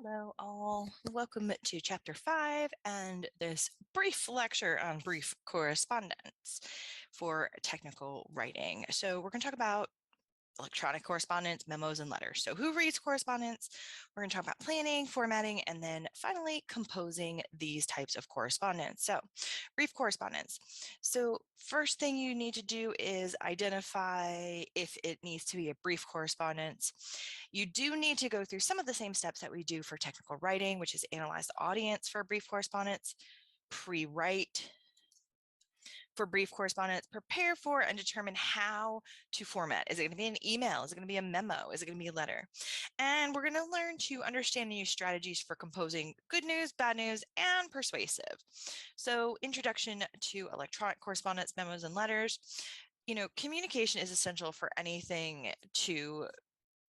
Hello, all. Welcome to Chapter 5 and this brief lecture on brief correspondence for technical writing. So we're going to talk about electronic correspondence, memos, and letters. So who reads correspondence? We're going to talk about planning, formatting, and then finally composing these types of correspondence. So brief correspondence. So first thing you need to do is identify if it needs to be a brief correspondence. You do need to go through some of the same steps that we do for technical writing, which is analyze the audience for a brief correspondence, pre-write for brief correspondence, prepare for and determine how to format. Is it going to be an email? Is it going to be a memo? Is it going to be a letter? And we're going to learn to understand and use strategies for composing good news, bad news, and persuasive. So introduction to electronic correspondence, memos, and letters. Communication is essential for anything to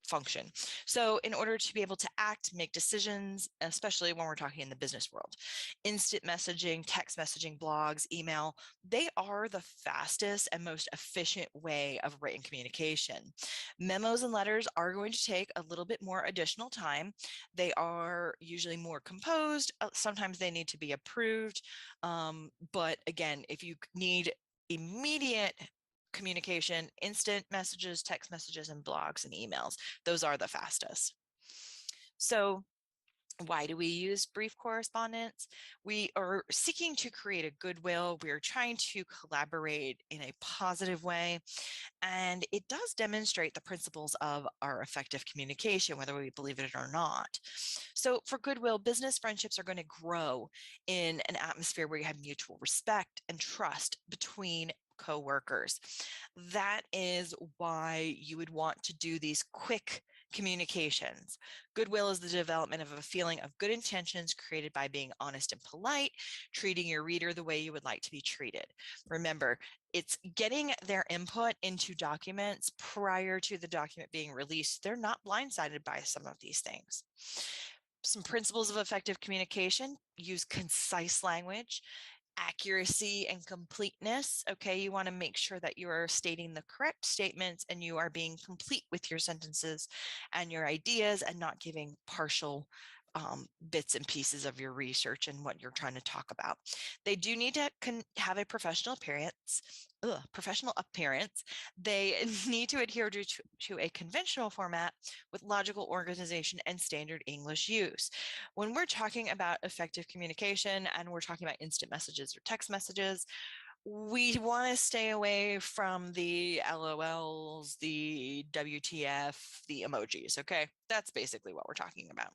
function. So in order to be able to act, make decisions, especially when we're talking in the business world, instant messaging, text messaging, blogs, email, they are the fastest and most efficient way of written communication. Memos and letters are going to take a little bit more additional time. They are usually more composed. Sometimes they need to be approved. But again, if you need immediate communication, instant messages, text messages, and blogs and emails. Those are the fastest. So why do we use brief correspondence? We are seeking to create a goodwill. We are trying to collaborate in a positive way. And it does demonstrate the principles of our effective communication, whether we believe it or not. So for goodwill, business friendships are going to grow in an atmosphere where you have mutual respect and trust between co-workers. That is why you would want to do these quick communications. Goodwill is the development of a feeling of good intentions created by being honest and polite, treating your reader the way you would like to be treated. Remember, it's getting their input into documents prior to the document being released. They're not blindsided by some of these things. Some principles of effective communication: use concise language, accuracy and completeness. Okay, you want to make sure that you are stating the correct statements and you are being complete with your sentences and your ideas and not giving partial bits and pieces of your research and what you're trying to talk about. They do need to have a professional appearance. They need to adhere to a conventional format with logical organization and standard English use. When we're talking about effective communication and we're talking about instant messages or text messages, we want to stay away from the LOLs, the WTF, the emojis. Okay, that's basically what we're talking about.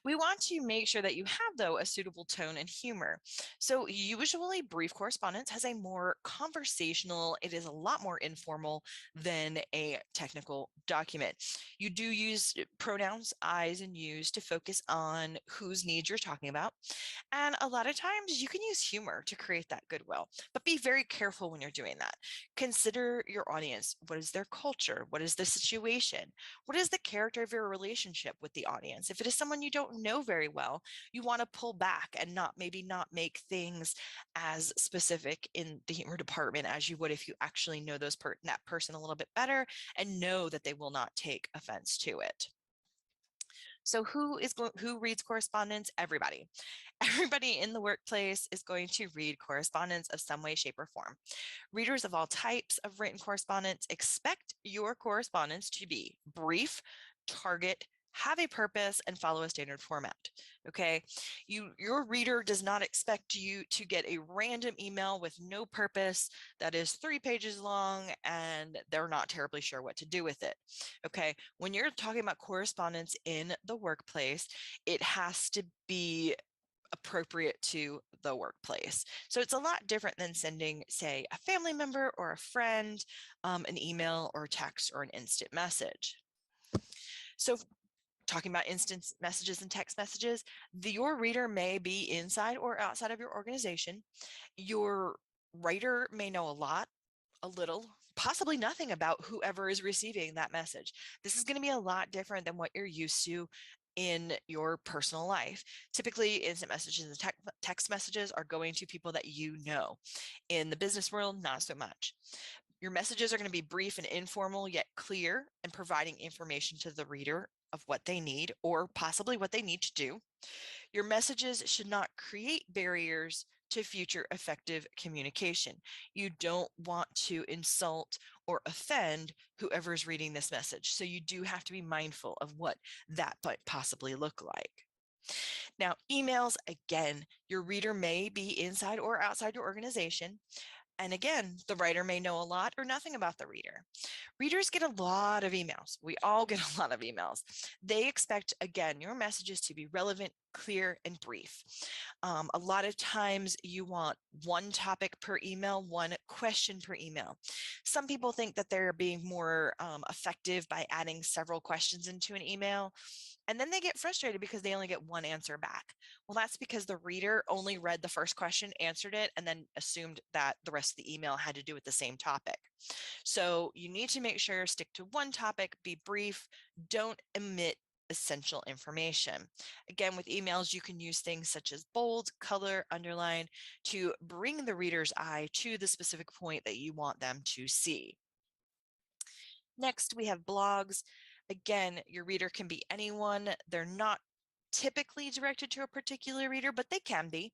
We want to make sure that you have, though, a suitable tone and humor. So usually brief correspondence has a more conversational, it is a lot more informal than a technical document. You do use pronouns, I's and you's to focus on whose needs you're talking about. And a lot of times you can use humor to create that goodwill, but be very careful when you're doing that. Consider your audience. What is their culture? What is the situation? What is the character of your relationship with the audience? If it is someone you don't know very well, you want to pull back and maybe not make things as specific in the humor department as you would if you actually know that person a little bit better and know that they will not take offense to it. So who reads correspondence? Everybody. Everybody in the workplace is going to read correspondence of some way, shape, or form. Readers of all types of written correspondence expect your correspondence to be brief, target, have a purpose, and follow a standard format. Okay, your reader does not expect you to get a random email with no purpose that is 3 pages long and they're not terribly sure what to do with it. Okay, when you're talking about correspondence in the workplace, it has to be appropriate to the workplace. So it's a lot different than sending, say, a family member or a friend an email or text or an instant message. So talking about instant messages and text messages, your reader may be inside or outside of your organization. Your writer may know a lot, a little, possibly nothing about whoever is receiving that message. This is going to be a lot different than what you're used to in your personal life. Typically, instant messages and text messages are going to people that you know. In the business world, not so much. Your messages are going to be brief and informal, yet clear, and providing information to the reader of what they need or possibly what they need to do. Your messages should not create barriers to future effective communication. You don't want to insult or offend whoever's reading this message. So you do have to be mindful of what that might possibly look like. Now, emails, again, your reader may be inside or outside your organization. And again, the writer may know a lot or nothing about the reader. Readers get a lot of emails. We all get a lot of emails. They expect, again, your messages to be relevant, clear, and brief. A lot of times you want one topic per email, one question per email. Some people think that they're being more effective by adding several questions into an email. And then they get frustrated because they only get one answer back. Well, that's because the reader only read the first question, answered it, and then assumed that the rest of the email had to do with the same topic. So you need to make sure stick to one topic, be brief, don't omit essential information. Again, with emails, you can use things such as bold, color, underline to bring the reader's eye to the specific point that you want them to see. Next, we have blogs. Again, your reader can be anyone. They're not typically directed to a particular reader, but they can be.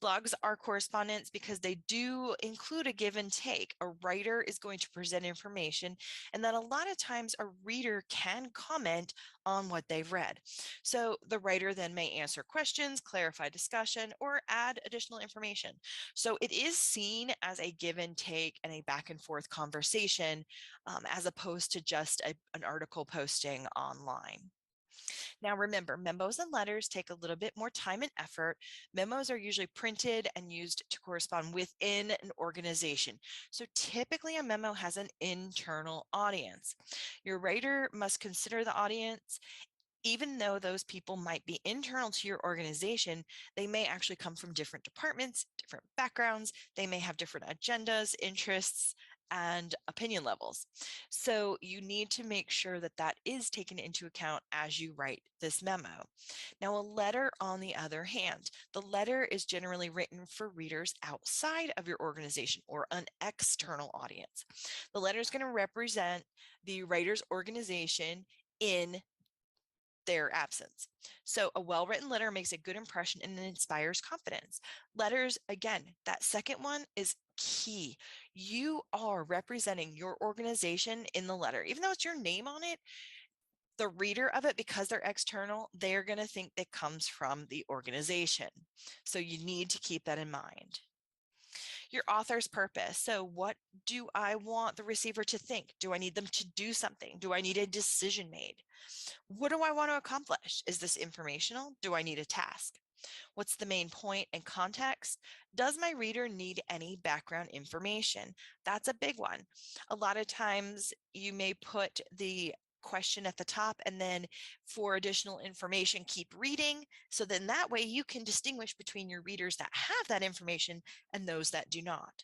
Blogs are correspondence because they do include a give and take. A writer is going to present information, and then a lot of times a reader can comment on what they've read. So the writer then may answer questions, clarify discussion, or add additional information. So it is seen as a give and take and a back and forth conversation, as opposed to just an article posting online. Now, remember, memos and letters take a little bit more time and effort. Memos are usually printed and used to correspond within an organization. So typically a memo has an internal audience. Your writer must consider the audience. Even though those people might be internal to your organization, they may actually come from different departments, different backgrounds. They may have different agendas, interests, and opinion levels. So you need to make sure that that is taken into account as you write this memo. Now, a letter, on the other hand, the letter is generally written for readers outside of your organization or an external audience. The letter is going to represent the writer's organization in their absence. So a well-written letter makes a good impression and inspires confidence. Letters, again, that second one is key. You are representing your organization in the letter. Even though it's your name on it, the reader of it, because they're external, they're going to think that comes from the organization. So you need to keep that in mind. Your author's purpose. So what do I want the receiver to think? Do I need them to do something? Do I need a decision made? What do I want to accomplish? Is this informational? Do I need a task? What's the main point and context? Does my reader need any background information? That's a big one. A lot of times you may put the question at the top and then for additional information keep reading, so then that way you can distinguish between your readers that have that information and those that do not.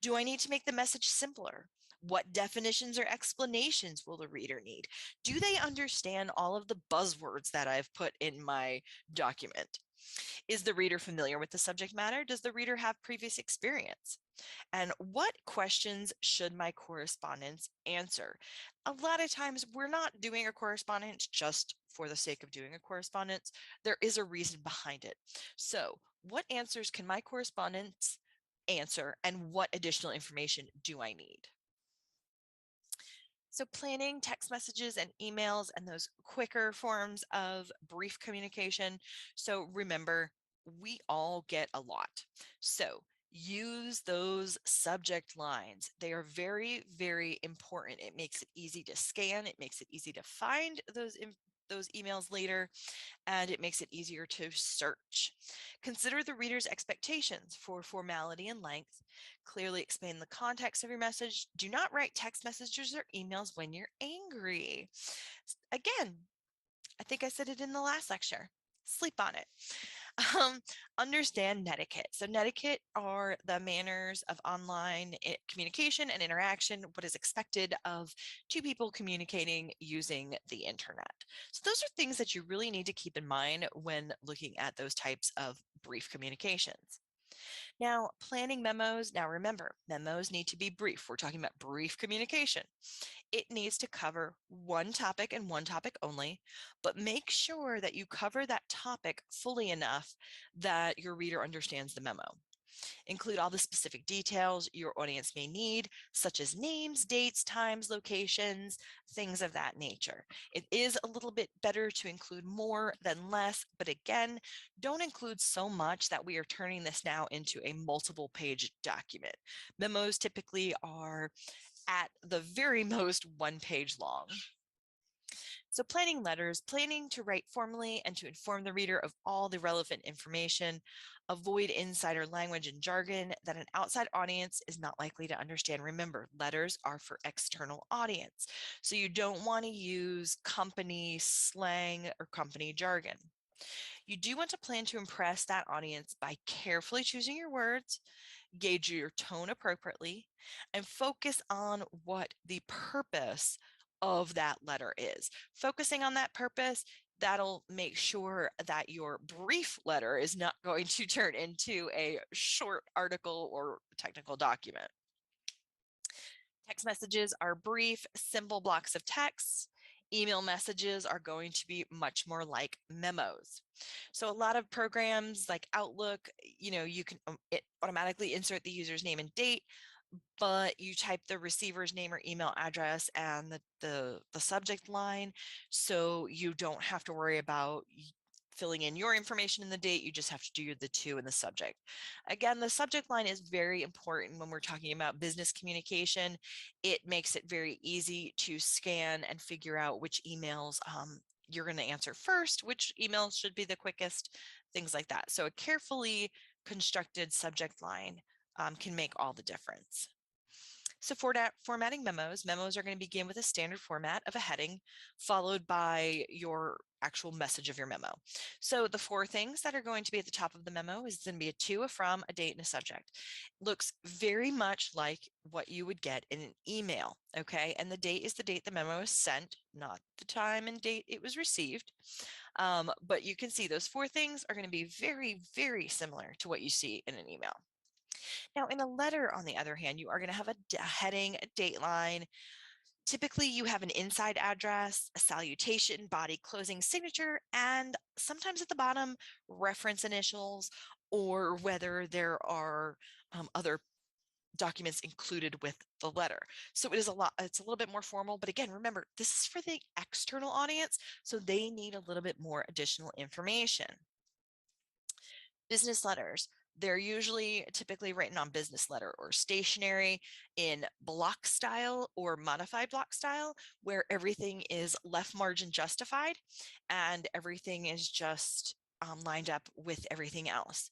Do I need to make the message simpler? What definitions or explanations will the reader need? Do they understand all of the buzzwords that I've put in my document? Is the reader familiar with the subject matter? Does the reader have previous experience? And what questions should my correspondence answer? A lot of times we're not doing a correspondence just for the sake of doing a correspondence. There is a reason behind it. So what answers can my correspondence answer, and what additional information do I need? So planning text messages and emails and those quicker forms of brief communication. So remember, we all get a lot. So use those subject lines. They are very, very important. It makes it easy to scan. It makes it easy to find those emails later, and it makes it easier to search. Consider the reader's expectations for formality and length. Clearly explain the context of your message. Do not write text messages or emails when you're angry. Again, I think I said it in the last lecture. Sleep on it. Um, Understand netiquette. So netiquette are the manners of online communication and interaction, what is expected of two people communicating using the internet. So those are things that you really need to keep in mind when looking at those types of brief communications. Now, planning memos. Now, remember, memos need to be brief. We're talking about brief communication. It needs to cover one topic and one topic only, but make sure that you cover that topic fully enough that your reader understands the memo. Include all the specific details your audience may need, such as names, dates, times, locations, things of that nature. It is a little bit better to include more than less, but again, don't include so much that we are turning this now into a multiple page document. Memos typically are at the very most 1 page long. So planning letters, planning to write formally and to inform the reader of all the relevant information, avoid insider language and jargon that an outside audience is not likely to understand. Remember, letters are for external audience. So you don't want to use company slang or company jargon. You do want to plan to impress that audience by carefully choosing your words, gauge your tone appropriately, and focus on what the purpose of that letter is. Focusing on that purpose, that'll make sure that your brief letter is not going to turn into a short article or technical document. Text messages are brief, simple blocks of text. Email messages are going to be much more like memos. So a lot of programs like Outlook, you can automatically insert the user's name and date, but you type the receiver's name or email address and the subject line, so you don't have to worry about filling in your information in the date. You just have to do the to in the subject. Again, the subject line is very important when we're talking about business communication. It makes it very easy to scan and figure out which emails you're going to answer first, which emails should be the quickest, things like that. So a carefully constructed subject line can make all the difference. So for formatting memos are going to begin with a standard format of a heading, followed by your actual message of your memo. So the 4 things that are going to be at the top of the memo is going to be a to, a from, a date, and a subject. Looks very much like what you would get in an email, okay? And the date is the date the memo is sent, not the time and date it was received. But you can see those 4 things are going to be very, very similar to what you see in an email. Now, in a letter, on the other hand, you are going to have a heading, a date line. Typically, you have an inside address, a salutation, body, closing, signature, and sometimes at the bottom, reference initials, or whether there are other documents included with the letter. So it's a little bit more formal, but again, remember, this is for the external audience, so they need a little bit more additional information. Business letters. They're usually typically written on business letter or stationery in block style or modified block style, where everything is left margin justified and everything is just lined up with everything else.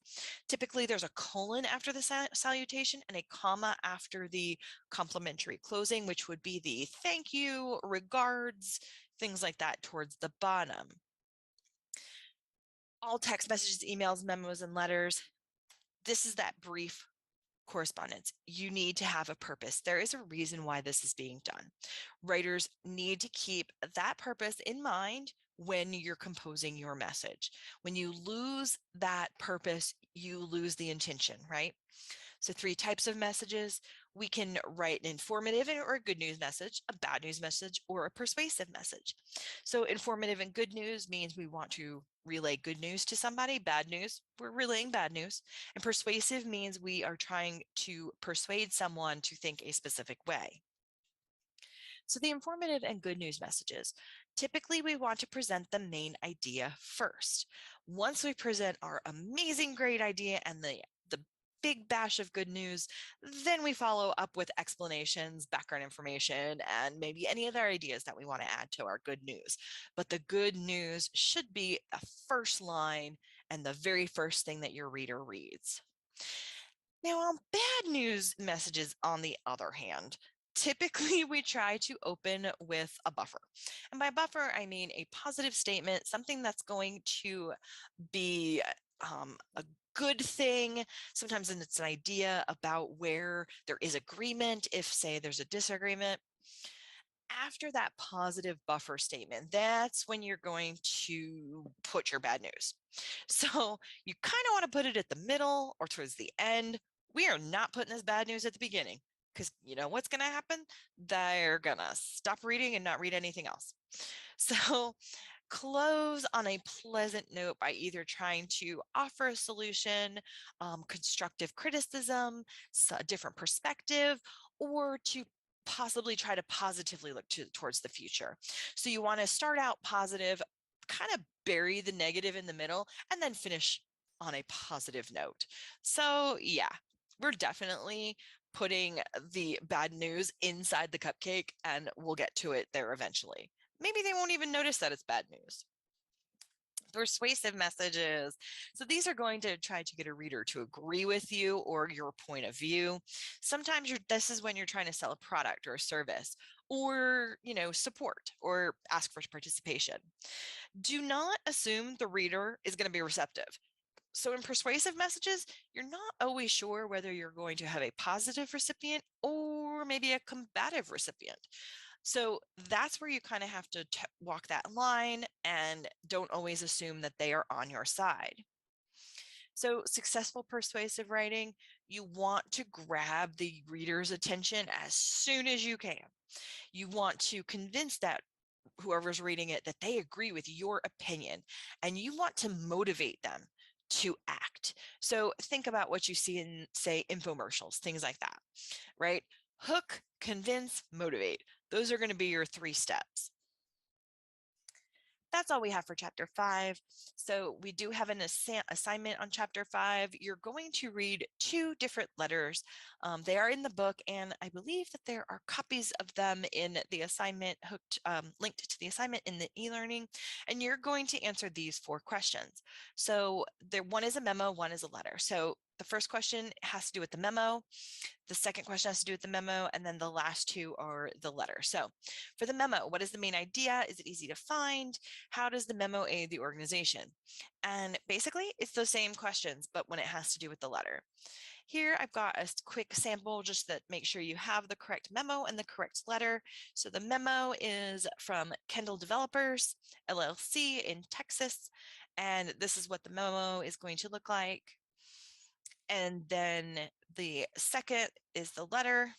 Typically, there's a colon after the salutation and a comma after the complimentary closing, which would be the thank you, regards, things like that towards the bottom. All text messages, emails, memos, and letters. This is that brief correspondence. You need to have a purpose. There is a reason why this is being done. Writers need to keep that purpose in mind when you're composing your message. When you lose that purpose, you lose the intention, right? So 3 types of messages. We can write an informative or a good news message, a bad news message, or a persuasive message. So informative and good news means we want to relay good news to somebody. Bad news, we're relaying bad news. And persuasive means we are trying to persuade someone to think a specific way. So the informative and good news messages, typically we want to present the main idea first. Once we present our amazing great idea and the big bash of good news, then we follow up with explanations, background information, and maybe any other ideas that we want to add to our good news. But the good news should be a first line and the very first thing that your reader reads. Now, on bad news messages, on the other hand, typically we try to open with a buffer. And by buffer, I mean a positive statement, something that's going to be a good thing. Sometimes it's an idea about where there is agreement if, say, there's a disagreement. after that positive buffer statement, that's when you're going to put your bad news. So you kind of want to put it at the middle or towards the end. We are not putting this bad news at the beginning, because you know what's going to happen? They're going to stop reading and not read anything else. So close on a pleasant note by either trying to offer a solution, constructive criticism, a different perspective, or to possibly try to positively look towards the future. So you want to start out positive, kind of bury the negative in the middle, and then finish on a positive note. So yeah, we're definitely putting the bad news inside the cupcake, and we'll get to it there eventually. Maybe they won't even notice that it's bad news. Persuasive messages. So these are going to try to get a reader to agree with you or your point of view. Sometimes this is when you're trying to sell a product or a service, or support, or ask for participation. Do not assume the reader is going to be receptive. So in persuasive messages, you're not always sure whether you're going to have a positive recipient or maybe a combative recipient. So that's where you kind of have to walk that line and don't always assume that they are on your side. So successful persuasive writing, you want to grab the reader's attention as soon as you can. You want to convince that whoever's reading it that they agree with your opinion, and you want to motivate them to act. So think about what you see in, say, infomercials, things like that, right? Hook, convince, motivate. Those are going to be your 3 steps. That's all we have for chapter 5. So we do have an assignment on chapter 5. You're going to read 2 different letters. They are in the book, and I believe that there are copies of them in the assignment, linked to the assignment in the e-learning, and you're going to answer these 4 questions. So one is a memo, one is a letter. So the first question has to do with the memo. The second question has to do with the memo, and then the last 2 are the letter. So for the memo, what is the main idea? Is it easy to find? How does the memo aid the organization? And basically, it's those same questions, but when it has to do with the letter. Here, I've got a quick sample just that make sure you have the correct memo and the correct letter. So the memo is from Kendall Developers, LLC in Texas, and this is what the memo is going to look like. And then the second is the letter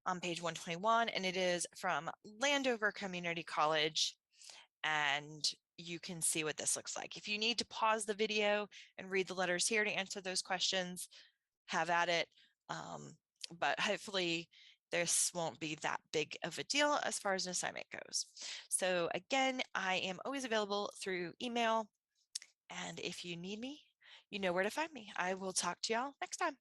on page 121, and it is from Landover Community College. And you can see what this looks like. If you need to pause the video and read the letters here to answer those questions, have at it. But hopefully this won't be that big of a deal as far as an assignment goes. So again, I am always available through email. And if you need me, you know where to find me. I will talk to y'all next time.